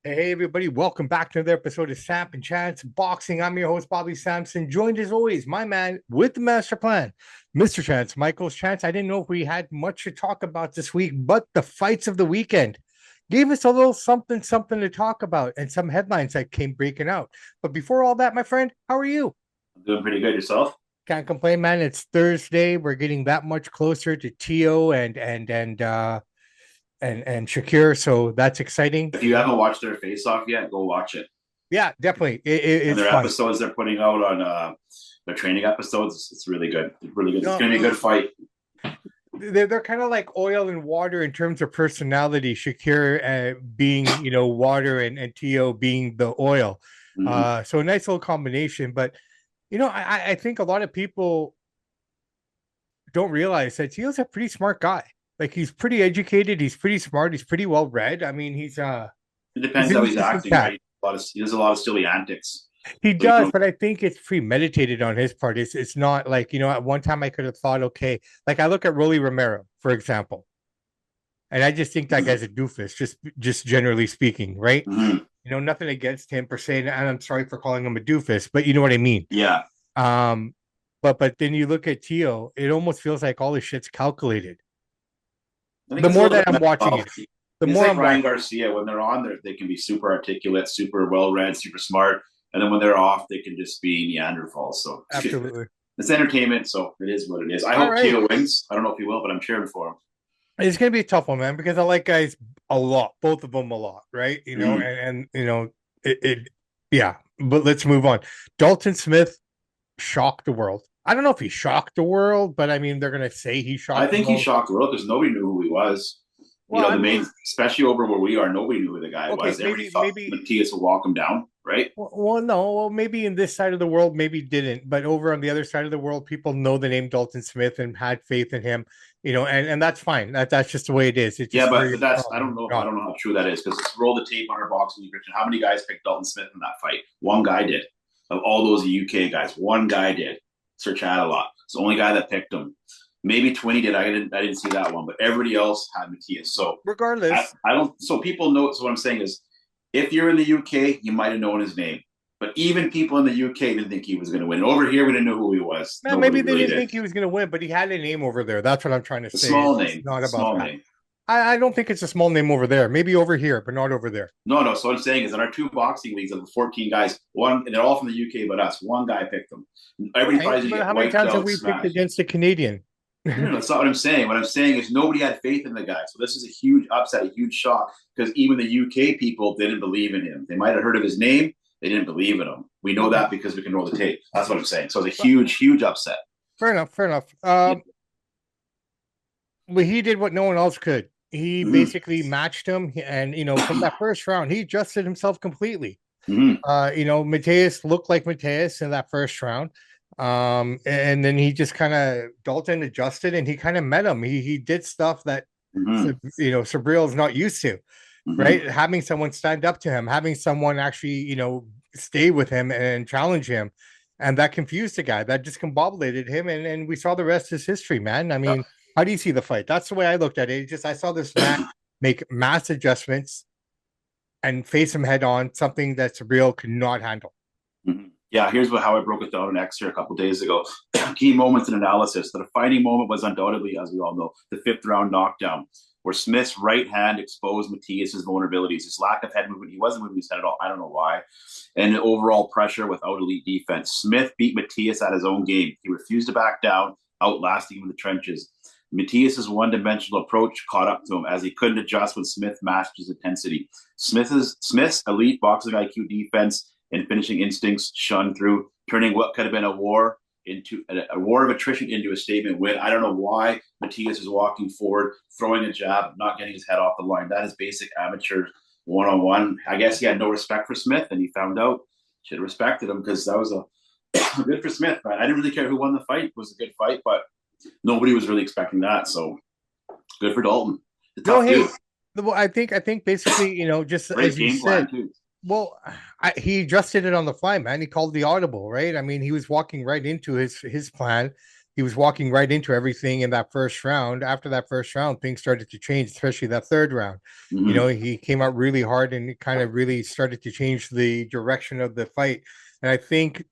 Hey everybody, welcome back to another episode of Samp&Chance Boxing. I'm your host, Bobby Sampson, joined as always, my man with the master plan, Mr. Chance, Michael's Chance. I didn't know if we had much to talk about this week, but the fights of the weekend gave us a little something to talk about and some headlines that came breaking out. But before all that, my friend, how are you? I'm doing pretty good yourself. Can't complain, man. It's Thursday. We're getting that much closer to Tio and Shakir, so that's exciting. If you haven't watched their face off yet, go watch it. Yeah, definitely. And It's their fun. episodes they're putting out on their training episodes, it's really good. It's really good. It's No, gonna be a good fight. they're kind of like oil and water in terms of personality. Shakir being water and Tio being the oil. Mm-hmm. So a nice little combination. But I think a lot of people don't realize that Tio's a pretty smart guy. Like he's pretty educated. He's pretty smart. He's pretty well read. I mean, It he's depends an how he's interesting acting, cat. right? He does a lot of silly antics. He So you does, know, but I think it's premeditated on his part. It's not like, at one time I could have thought, okay, like I look at Rolly Romero, for example, and I just think that guy's a doofus, just generally speaking, right? mm-hmm. Nothing against him per se, and I'm sorry for calling him a doofus, but you know what I mean. Yeah. Um, but then you look at Tio, it almost feels like all this shit's calculated. I think The it's a more little that bit I'm mental watching health. it, the It's more like I'm Ryan watching. Garcia. When they're on there, they can be super articulate, super well read, super smart. And then when they're off, they can just be Neanderthals. So Absolutely. it's entertainment, so it is what it is. I All hope right. Tito wins. I don't know if he will, but I'm cheering for him. It's gonna be a tough one, man, because I like guys a lot, both of them a lot, right? Mm-hmm. And yeah. But let's move on. Dalton Smith shocked the world. I don't know if he shocked the world, but I mean, they're gonna say he I shocked the think he world. shocked the world because nobody knew who he was. You Well, know, I the mean, main, especially over where we are, nobody knew who the guy okay, was. Everybody maybe, thought maybe. Matias would walk him down, right? Well, no, well, maybe in this side of the world, maybe didn't, but over on the other side of the world, people know the name Dalton Smith and had faith in him, and that's fine. That's just the way it is. It's Yeah, just where but you're that's I from don't or know. I not. don't know how true that is because let's roll the tape on our boxing description. How many guys picked Dalton Smith in that fight? One guy did. Of all those UK guys, one guy did. Sir Chadalot. It's the only guy that picked him. Maybe 20 did. I didn't see that one, but everybody else had Matias. So I, Regardless, I don't. So people know. So what I'm saying is, if you're in the UK, you might have known his name. But even people in the UK didn't think he was going to win. Over here, we didn't know who he was. man, Nobody maybe they really didn't did. think he was going to win, but he had a name over there. That's what I'm trying to A say. small It's name. not A about small that. name. I don't think it's a small name over there. Maybe over here, but not over there. No, no. So what I'm saying is, in our two boxing leagues of the 14 guys, one and they're all from the UK, but us. One guy picked them. Everybody Right? thought he's But gonna how get many wiped times have out, we picked smashed. against a Canadian? No, no, that's not what I'm saying. What I'm saying is nobody had faith in the guy. So this is a huge upset, a huge shock, because even the UK people didn't believe in him. They might have heard of his name, they didn't believe in him. We know Okay. that because we can roll the tape. That's what I'm saying. So it's a Well, huge, huge upset. fair enough. Fair enough. But he did what no one else could. He Mm-hmm. basically matched him, and from that first round, he adjusted himself completely. Mm-hmm. Mateus looked like Mateus in that first round. And then he just kind of Dalton adjusted and he kind of met him. He did stuff that Mm-hmm. Subriel is not used to, Mm-hmm. right? Having someone stand up to him, having someone actually, stay with him and challenge him. And that confused the guy. That discombobulated him. And we saw the rest is history, man. I Yep. mean, how do you see the fight? That's the way I looked at it. I saw this man make mass adjustments and face him head on, something that Subriel could not handle. Mm-hmm. Yeah, here's how I broke it down in X here a couple days ago. Key moments in analysis. The defining moment was undoubtedly, as we all know, the fifth round knockdown, where Smith's right hand exposed Matias's vulnerabilities. His lack of head movement, he wasn't moving his head at all. I don't know why. And overall pressure without elite defense. Smith beat Matias at his own game. He refused to back down, outlasting him in the trenches. Matias's one-dimensional approach caught up to him as he couldn't adjust when Smith matched his intensity. Smith's elite boxing IQ defense and finishing instincts shone through, turning what could have been a war of attrition into a statement win. I don't know why Matias is walking forward, throwing a jab, not getting his head off the line. That is basic amateur one-on-one. I guess he had no respect for Smith, and he found out. Should have respected him because that was a good for Smith, man. I didn't really care who won the fight. It was a good fight, but nobody was really expecting that. So good for Dalton. The No, tough hey, dude. well, I think basically, just Great as you game said, plan too. well, he adjusted it on the fly, man. He called the audible, right? I mean, he was walking right into his plan. he was walking right into everything in that first round. After that first round, things started to change, especially that third round. Mm-hmm. You know, he came out really hard and it kind of really started to change the direction of the fight. And I think,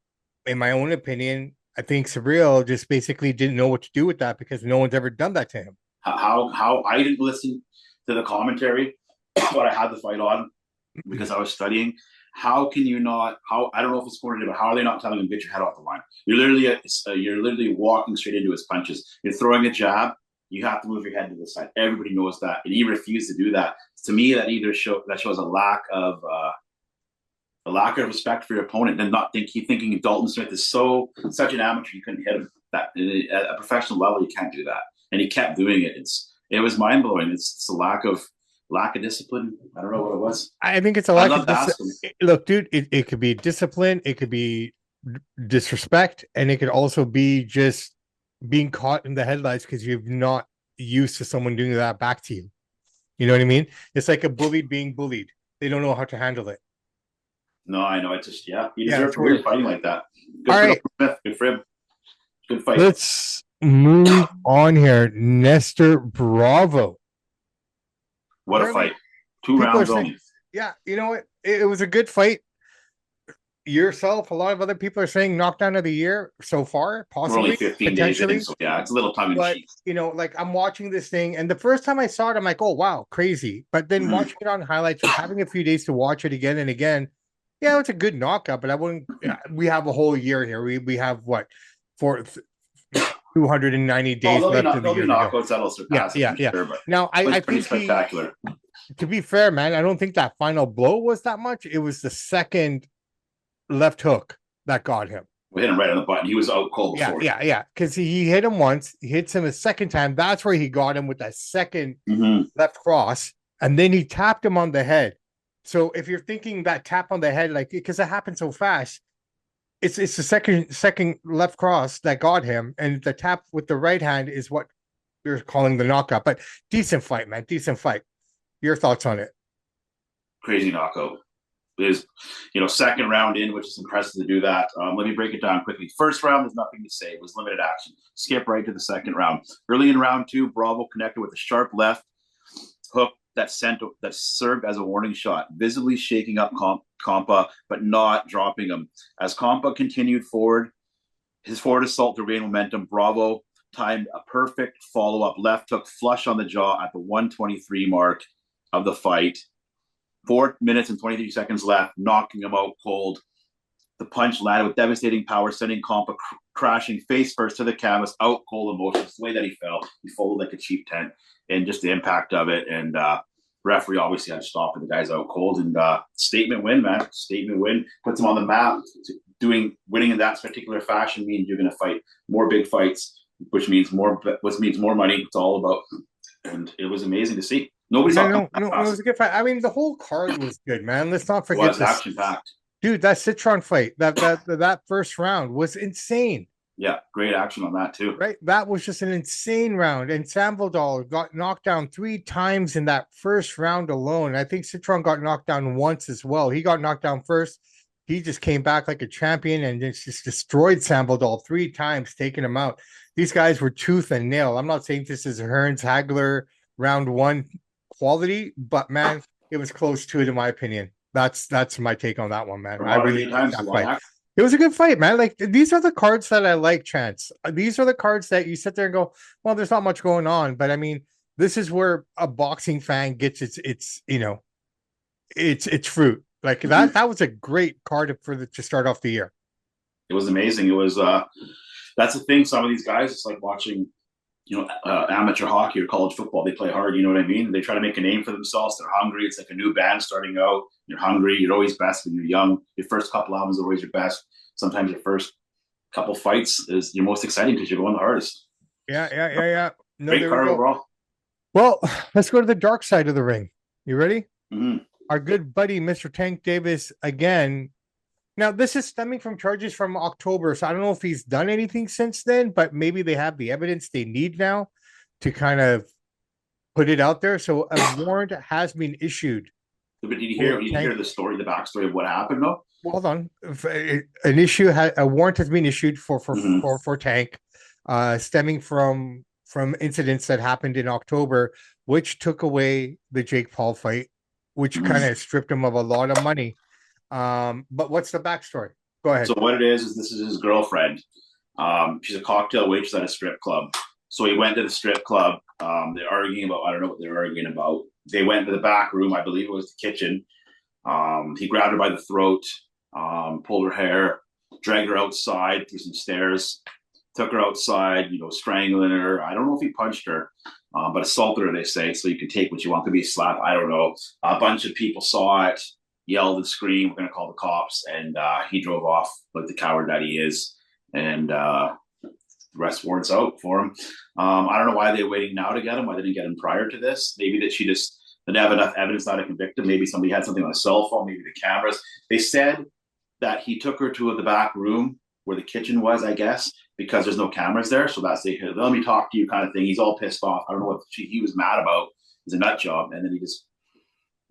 in my own opinion, I think Subriel just basically didn't know what to do with that because no one's ever done that to him. How I didn't listen to the commentary, but I had the fight on because I was studying. How can you not? How I don't know if it's coordinated, but how are they not telling him get your head off the line? You're literally walking straight into his punches. You're throwing a jab. You have to move your head to the side. Everybody knows that, and he refused to do that. To me, that shows a lack of respect for your opponent, and not thinking Dalton Smith is such an amateur you couldn't hit him. That at a professional level you can't do that, and he kept doing it. It was mind blowing. It's a lack of discipline. I don't know what it was. I think it's a lack of discipline. Look, dude, it could be discipline, it could be disrespect, and it could also be just being caught in the headlights because you're not used to someone doing that back to you. You know what I mean? It's like a bully being bullied. They don't know how to handle it. No, I know. It's just, he deserves weird fighting like that. Good All for right. Smith. Good for him. Good fight. Let's move on here. Néstor Bravo. What a fight. 2 rounds only. Yeah, you know what? It was a good fight. Yourself, a lot of other people are saying knockdown of the year so far, possibly. We're only 15 days in, so yeah, it's a little tongue in cheek. You know, like I'm watching this thing, and the first time I saw it, I'm like, oh, wow, crazy. But then watching it on highlights, having a few days to watch it again and again, yeah, it's a good knockout, but I wouldn't. We have a whole year here. We have what? 290 days left in the year. Knockouts that'll surpass. Yeah. Sure, now, I think spectacular. To be fair, man, I don't think that final blow was that much. It was the second left hook that got him. We hit him right on the button. He was out cold before. Yeah. Because he hit him once. He hits him a second time. That's where he got him with that second left cross. And then he tapped him on the head. So if you're thinking that tap on the head, like, because it happened so fast, it's the second left cross that got him. And the tap with the right hand is what you're calling the knockout. But decent fight, man. Decent fight. Your thoughts on it? Crazy knockout. It is, second round in, which is impressive to do that. Let me break it down quickly. First round, there's nothing to say. It was limited action. Skip right to the second round. Early in round 2, Bravo connected with a sharp left hook that served as a warning shot, visibly shaking up Campa, but not dropping him. As Campa continued forward, his forward assault to gain momentum, Bravo timed a perfect follow-up left hook flush on the jaw at the 123 mark of the fight. 4 minutes and 23 seconds left, knocking him out cold. The punch landed with devastating power, sending Campa crashing face first to the canvas, out cold emotions. The way that he fell, he folded like a cheap tent, and just the impact of it. And referee obviously had to stop, and the guy's out cold. And statement win, man. Statement win. Puts him on the map. Winning in that particular fashion means you're going to fight more big fights, which means more money. It's all about. And it was amazing to see. No, it was a good fight. I mean, the whole card was good, man. Let's not forget this. Action-packed. Dude, that Citron fight, that first round was insane. Yeah, great action on that too. Right? That was just an insane round. And Samp&Chance got knocked down 3 times in that first round alone. I think Citron got knocked down once as well. He got knocked down first. He just came back like a champion and just destroyed Samp&Chance 3 times, taking him out. These guys were tooth and nail. I'm not saying this is Hearns Hagler round 1 quality, but man, it was close to it in my opinion. That's my take on that one, man. I really like that fight. It was a good fight, man. Like, these are the cards that I like, Chance. These are the cards that you sit there and go, well, there's not much going on, but I mean, this is where a boxing fan gets its fruit. Like that was a great card to start off the year. It was amazing. It was that's the thing. Some of these guys, it's like watching amateur hockey or college football. They play hard, you know what I mean? They try to make a name for themselves. They're hungry. It's like a new band starting out. You're hungry. You're always best when you're young. Your first couple albums are always your best. Sometimes your first couple fights is your most exciting because you're going the hardest. Yeah. No, great card overall. Well, let's go to the dark side of the ring. You ready? Mm-hmm. Our good buddy, Mr. Tank Davis, again. Now, this is stemming from charges from October, so I don't know if he's done anything since then, but maybe they have the evidence they need now to kind of put it out there. So a warrant has been issued. But did you hear the story, the backstory of what happened, though? Hold on. A warrant has been issued for Tank. stemming from incidents that happened in October, which took away the Jake Paul fight, which kind of stripped him of a lot of money. But what's the backstory? Go ahead. So what it is this is his girlfriend. She's a cocktail waitress at a strip club. So he went to the strip club. They're arguing about, I don't know what they're arguing about. They went to the back room, I believe it was the kitchen. He grabbed her by the throat, pulled her hair, dragged her outside through some stairs, took her outside, strangling her. I don't know if he punched her, but assaulted her, they say. So you can take what you want. Could be a slap. I don't know. A bunch of people saw it, yelled and screamed, we're going to call the cops. And he drove off like the coward that he is. And the arrest warrant's out for him. I don't know why they're waiting now to get him. Why they didn't get him prior to this. Maybe that she just didn't have enough evidence not to convict him. Maybe somebody had something on a cell phone, maybe the cameras. They said that he took her to the back room where the kitchen was, I guess, because there's no cameras there. So that's the let me talk to you kind of thing. He's all pissed off. I don't know what he was mad about. It's a nut job. And then he just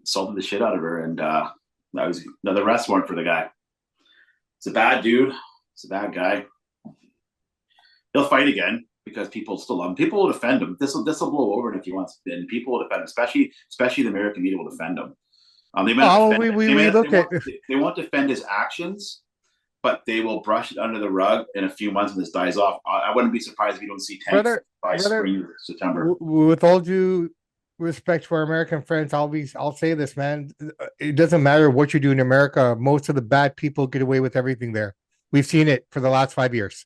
assaulted the shit out of her. And that was another arrest warrant for the guy. It's a bad dude. It's a bad guy. He'll fight again because people still love him. People will defend him. This will blow over if he wants. And people will defend him, especially the American media will defend him. They won't defend his actions, but they will brush it under the rug in a few months when this dies off. I wouldn't be surprised if you don't see tanks by spring or September. With all due respect to our American friends, I'll say this, man. It doesn't matter what you do in America. Most of the bad people get away with everything there. We've seen it for the last 5 years.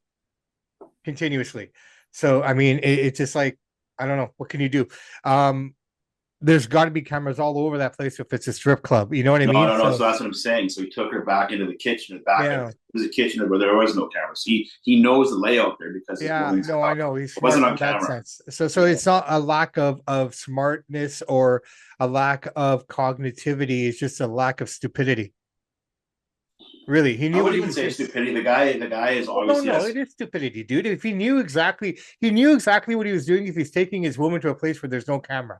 Continuously. So, I mean, it's just like, I don't know. What can you do? There's got to be cameras all over that place if it's a strip club. You know what I mean? No. So that's what I'm saying. So he took her back into the kitchen. It was a kitchen where there was no cameras. He knows the layout there because I know. He's wasn't on camera. So it's not a lack of smartness or a lack of cognitivity. It's just a lack of stupidity. Really, he knew. I wouldn't even say stupidity. The guy is always. No, it is stupidity, dude. If he knew exactly what he was doing. If he's taking his woman to a place where there's no camera.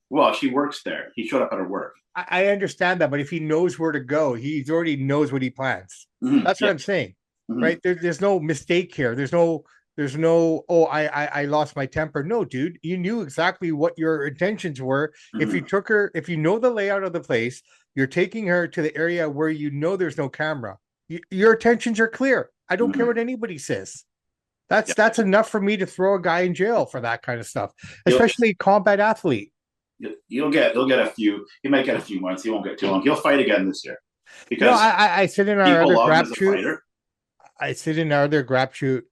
Well, she works there. He showed up at her work. I understand that, but if he knows where to go, he already knows what he plans. Mm-hmm. That's what I'm saying, right? There's no mistake here. There's no. Oh, I lost my temper. No, dude, you knew exactly what your intentions were. Mm-hmm. If you know the layout of the place. You're taking her to the area where you know there's no camera. Your intentions are clear. I don't care what anybody says. That's enough for me to throw a guy in jail for that kind of stuff, especially combat athlete. He'll get a few. He might get a few months. He won't get too long. He'll fight again this year. Because I sit in our other grab shoot. I sit in our other grab shoot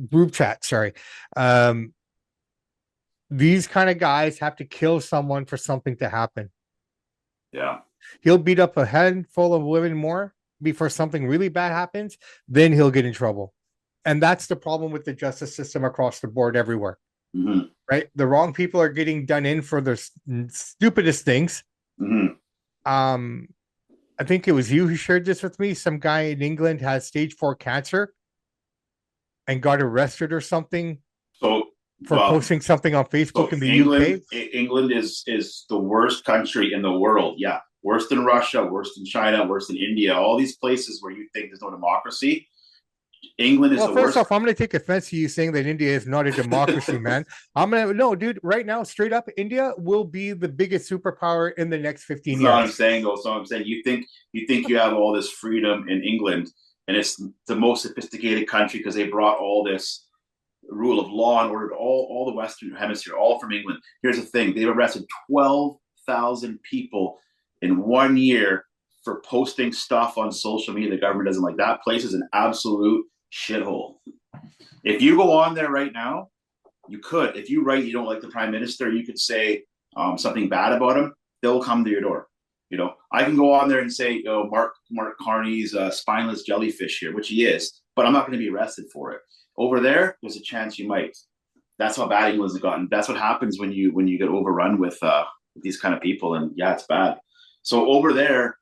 group chat. Sorry. These kind of guys have to kill someone for something to happen. Yeah. He'll beat up a handful of women more before something really bad happens, then he'll get in trouble. And that's the problem with the justice system across the board everywhere. Mm-hmm. Right? The wrong people are getting done in for their stupidest things. Mm-hmm. I think it was you who shared this with me. Some guy in England has stage 4 cancer and got arrested or something. For posting something on Facebook in the UK? England is the worst country in the world. Yeah. Worse than Russia, worse than China, worse than India. All these places where you think there's no democracy. England is the worst. Well, first off, I'm going to take offense to you saying that India is not a democracy, man. No, dude, right now, straight up, India will be the biggest superpower in the next 15 years. That's what I'm saying, though. So I'm saying you think you have all this freedom in England, and it's the most sophisticated country because they brought all this rule of law and order to all the Western Hemisphere, all from England. Here's the thing. They've arrested 12,000 people in 1 year for posting stuff on social media the government doesn't like. That place is an absolute shithole. If you go on there right now, you could. If you write you don't like the prime minister, you could say something bad about him. They'll come to your door. I can go on there and say, Mark Carney's a spineless jellyfish here, which he is, but I'm not going to be arrested for it. Over there, there's a chance you might. That's how bad England's gotten. That's what happens when you get overrun with these kind of people, and yeah, it's bad. So over there,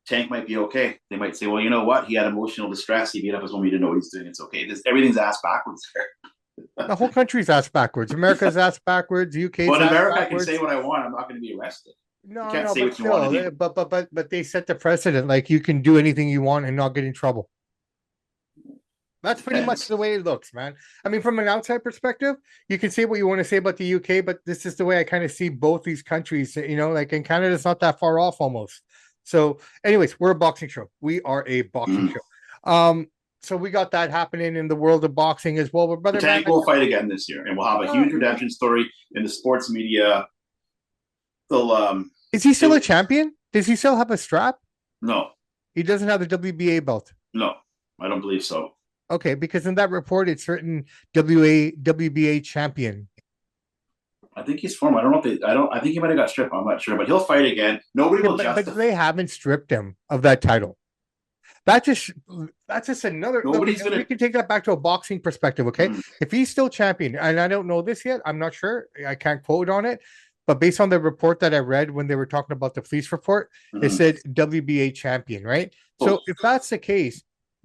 Tank might be okay. They might say, well, you know what? He had emotional distress. He beat up his woman. He didn't know what he's doing. It's okay. Everything's ass backwards there. The whole country's ass backwards. America's ass backwards. UK's well, in America, backwards. I can say what I want. I'm not going to be arrested. No, but they set the precedent. Like you can do anything you want and not get in trouble. That's pretty much the way it looks, man. I mean, from an outside perspective, you can say what you want to say about the UK, but this is the way I kind of see both these countries. Like in Canada, it's not that far off almost. So, anyways, we're a boxing show. We are a boxing show. So we got that happening in the world of boxing as well. But brother, Tank will fight again this year, and we'll have a huge redemption story in the sports media. They'll is he still a champion? Does he still have a strap? No. He doesn't have the WBA belt. No, I don't believe so. Okay, because in that report, it's written WBA champion. I think he's former. I don't know if I think he might have got stripped. I'm not sure, but he'll fight again. Nobody will justify. But they haven't stripped him of that title. That's just another. We can take that back to a boxing perspective, okay? If he's still champion, and I don't know this yet, I'm not sure. I can't quote on it, but based on the report that I read when they were talking about the police report, it said WBA champion, right? So if that's the case,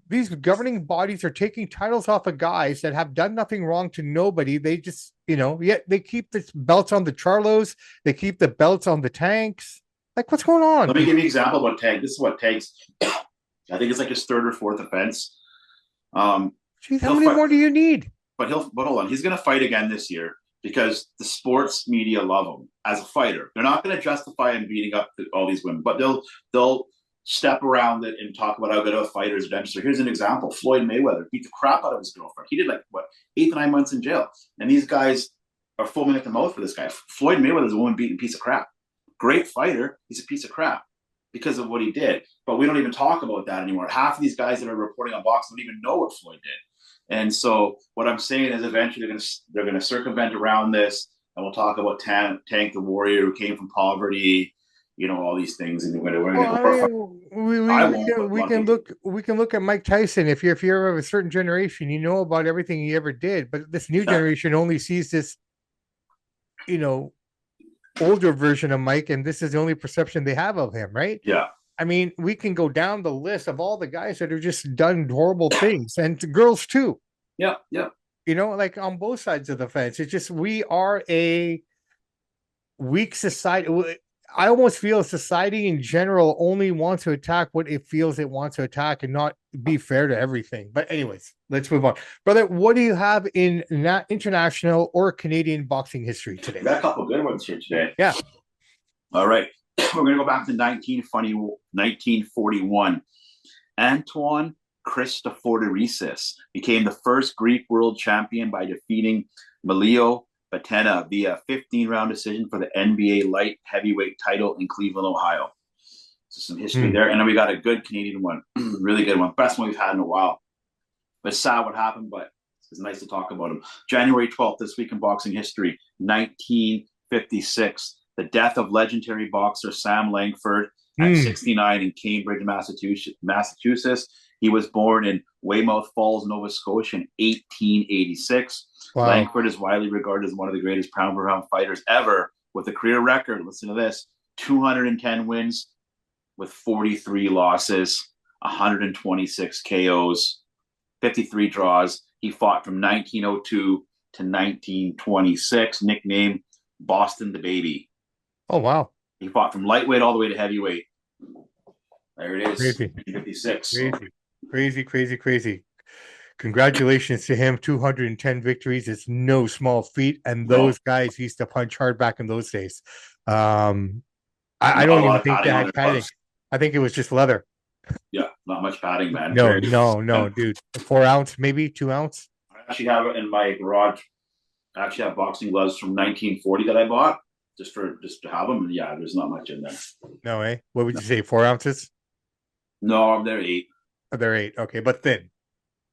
these governing bodies are taking titles off of guys that have done nothing wrong to nobody. They just, yet they keep the belts on the Charlos. They keep the belts on the Tanks. Like, what's going on? Let me give you an example about Tank. This is what Tank's, I think it's like his third or fourth offense. Jeez, how many more do you need? But hold on. He's going to fight again this year because the sports media love him as a fighter. They're not going to justify him beating up all these women, but they'll step around it and talk about how good of a fighter is. So here's an example. Floyd Mayweather beat the crap out of his girlfriend. He did 8 to 9 months in jail. And these guys are foaming at the mouth for this guy. Floyd Mayweather is a woman-beaten piece of crap. Great fighter. He's a piece of crap because of what he did. But we don't even talk about that anymore. Half of these guys that are reporting on boxing don't even know what Floyd did. And so what I'm saying is eventually they're going to circumvent around this, and we'll talk about Tank the Warrior who came from poverty, all these things, and we can look at Mike Tyson. If you're of a certain generation, you know about everything he ever did, but this new generation only sees this, older version of Mike, and this is the only perception they have of him, right? Yeah. I mean, we can go down the list of all the guys that have just done horrible things, and girls too. Yeah. Like on both sides of the fence. It's just we are a weak society. I almost feel society in general only wants to attack what it feels it wants to attack and not be fair to everything. But anyways, let's move on. Brother, what do you have in international or Canadian boxing history today? We got a couple good ones here today. Yeah. All right. We're going to go back to 1941. Antoine Christophoresis became the first Greek world champion by defeating Melio Batena via 15-round decision for the NBA light heavyweight title in Cleveland, Ohio. So some history there. And then we got a good Canadian one, really good one. Best one we've had in a while. It's sad what happened, but it's nice to talk about him. January 12th, this week in boxing history, 1956. The death of legendary boxer Sam Langford at 69 in Cambridge, Massachusetts. He was born in Weymouth Falls, Nova Scotia in 1886. Wow. Langford is widely regarded as one of the greatest pound-for-pound fighters ever, with a career record, listen to this, 210 wins with 43 losses, 126 KOs, 53 draws. He fought from 1902 to 1926, nicknamed Boston the Baby. Oh, wow. He fought from lightweight all the way to heavyweight. There it is. Crazy. 56. Crazy. Congratulations to him. 210 victories. It's no small feat. And those guys used to punch hard back in those days. I don't even think they had padding. I think it was just leather. Yeah, not much padding, man. No, dude. 4 ounce, maybe 2 ounce. I actually have it in my garage. I actually have boxing gloves from 1940 that I bought just to have them. And yeah, there's not much in there. No, eh? What would you say? 4 ounces? No, they're 8. Oh, they're 8. Okay, but thin.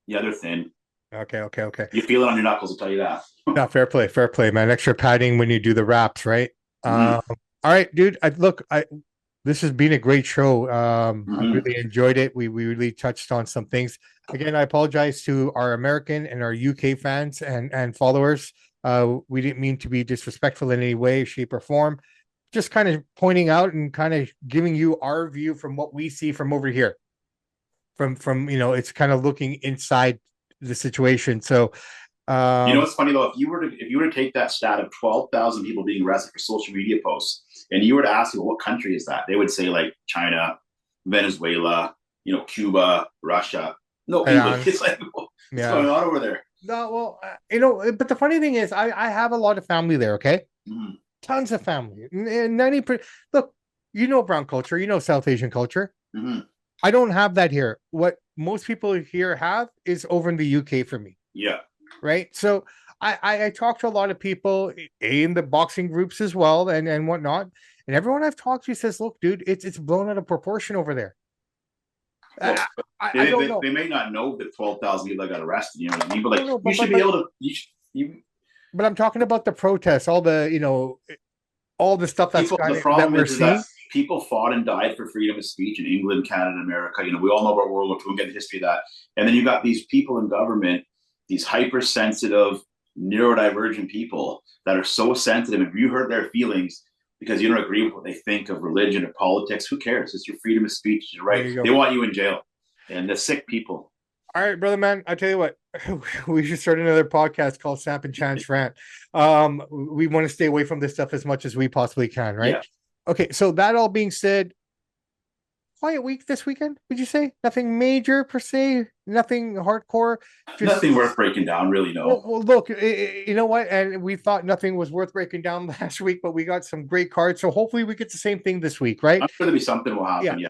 Yeah, they're thin. Okay. You feel it on your knuckles, I'll tell you that. No, fair play, man. Extra padding when you do the wraps, right? All right, dude. This has been a great show. I really enjoyed it. We really touched on some things. Again, I apologize to our American and our UK fans and followers. We didn't mean to be disrespectful in any way, shape, or form. Just kind of pointing out and kind of giving you our view from what we see from over here. From it's kind of looking inside the situation. So what's funny though, if you were to take that stat of 12,000 people being arrested for social media posts, and you were to ask them what country is that, they would say like China, Venezuela, Cuba, Russia. No, England. It's like, What's going on over there? No, well, but the funny thing is, I have a lot of family there. Okay, tons of family. 90%. Look, brown culture, South Asian culture. I don't have that here. What most people here have is over in the UK for me. Yeah. Right. So I talk to a lot of people in the boxing groups as well and whatnot. And everyone I've talked to says, look, dude, it's blown out of proportion over there. Well, I don't know. They may not know that 12,000 people got arrested. You know what I mean? But like, you should be able to. But I'm talking about the protests, all the all the stuff that's the problem that is that people fought and died for freedom of speech in England, Canada, America. We all know about World War II. We'll get the history of that. And then you got these people in government, these hypersensitive, neurodivergent people that are so sensitive. If you hurt their feelings because you don't agree with what they think of religion or politics, who cares? It's your freedom of speech. You're right. They want you in jail. And the sick people. All right, brother, man. I tell you what, we should start another podcast called Samp&Chance Rant. We want to stay away from this stuff as much as we possibly can, right? Yeah. Okay, so that all being said, quiet week this weekend, would you say? Nothing major per se? Nothing hardcore? Nothing worth breaking down, really, no. Well, look, you know what? And we thought nothing was worth breaking down last week, but we got some great cards. So hopefully we get the same thing this week, right? I'm sure there'll be something will happen, yeah.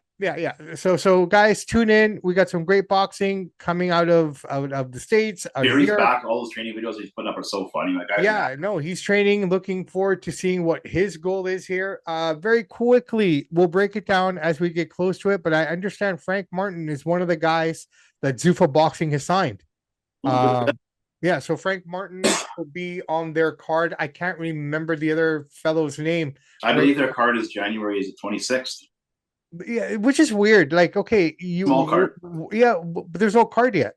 So guys, tune in. We got some great boxing coming out of the States. Barry's back. All those training videos he's putting up are so funny. He's training. Looking forward to seeing what his goal is here. Very quickly, we'll break it down as we get close to it. But I understand Frank Martin is one of the guys that Zuffa Boxing has signed. So Frank Martin will be on their card. I can't remember the other fellow's name. I believe their card is January 26th. Yeah, which is weird. Like, okay, small card. Yeah, but there's no card yet.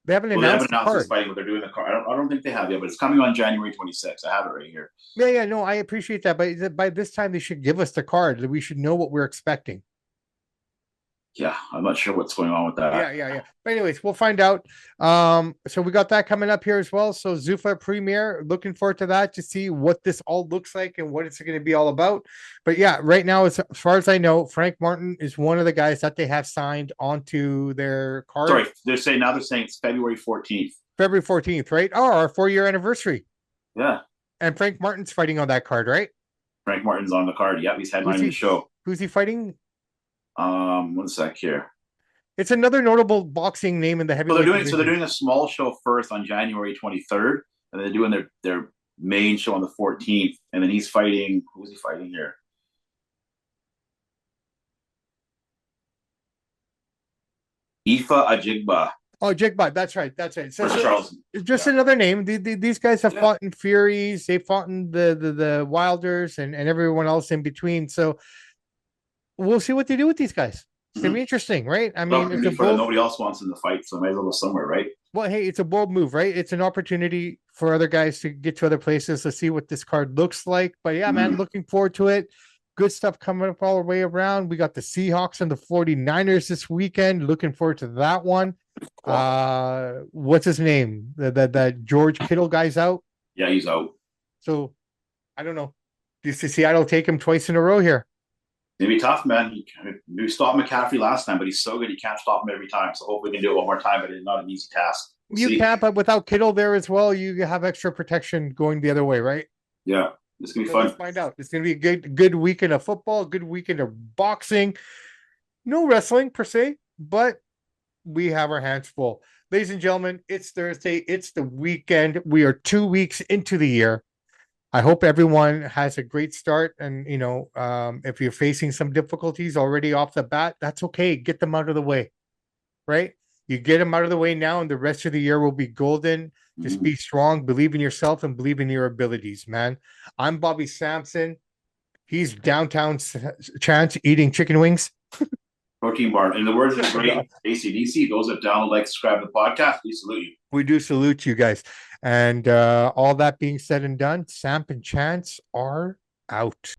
They haven't announced this fighting, but they're doing the card. I don't think they have yet, but it's coming on January 26th. I have it right here. Yeah, no, I appreciate that, but by this time they should give us the card. We should know what we're expecting. Yeah, I'm not sure what's going on with that. Yeah. But anyways, we'll find out. So we got that coming up here as well. So Zuffa premiere, looking forward to that to see what this all looks like and what it's going to be all about. But yeah, right now, as far as I know, Frank Martin is one of the guys that they have signed onto their card. Sorry, they're saying it's February 14th. February 14th, right? Oh, our 4-year anniversary. Yeah. And Frank Martin's fighting on that card, right? Frank Martin's on the card. Yep, he's headlining the show. Who's he fighting? 1 sec here. It's another notable boxing name in the heavyweight. So they're doing a small show first on January 23rd, and they're doing their main show on the 14th, and then he's fighting. Who's he fighting here? Ifa Ajigba. Oh, Jigba, that's right. So Charles. Just another name. These guys have fought in Furies. They fought in the Wilders and everyone else in between. So we'll see what they do with these guys. It's going to be interesting, right? I mean, nobody else wants them to fight, so I might as well go somewhere, right? Well, hey, it's a bold move, right? It's an opportunity for other guys to get to other places to see what this card looks like. But yeah, man, looking forward to it. Good stuff coming up all the way around. We got the Seahawks and the 49ers this weekend. Looking forward to that one. What's his name? That George Kittle guy's out? Yeah, he's out. So, I don't know. Does Seattle take him twice in a row here? It'd be tough, man. We stopped McCaffrey last time, but he's so good, you can't stop him every time. So hopefully we can do it one more time, but it's not an easy task. You can't, but without Kittle there as well, you have extra protection going the other way, right? Yeah, it's going to be fun. Let's find out. It's going to be a good weekend of football, good weekend of boxing. No wrestling per se, but we have our hands full. Ladies and gentlemen, it's Thursday. It's the weekend. We are 2 weeks into the year. I hope everyone has a great start. And, if you're facing some difficulties already off the bat, that's okay. Get them out of the way, right? You get them out of the way now, and the rest of the year will be golden. Just be strong, believe in yourself, and believe in your abilities, man. I'm Bobby Sampson. He's downtown Chance eating chicken wings. Protein bar. In the words of the great ACDC, those that download, like, subscribe to the podcast, we salute you. We do salute you guys. And all that being said and done, Samp&Chance are out.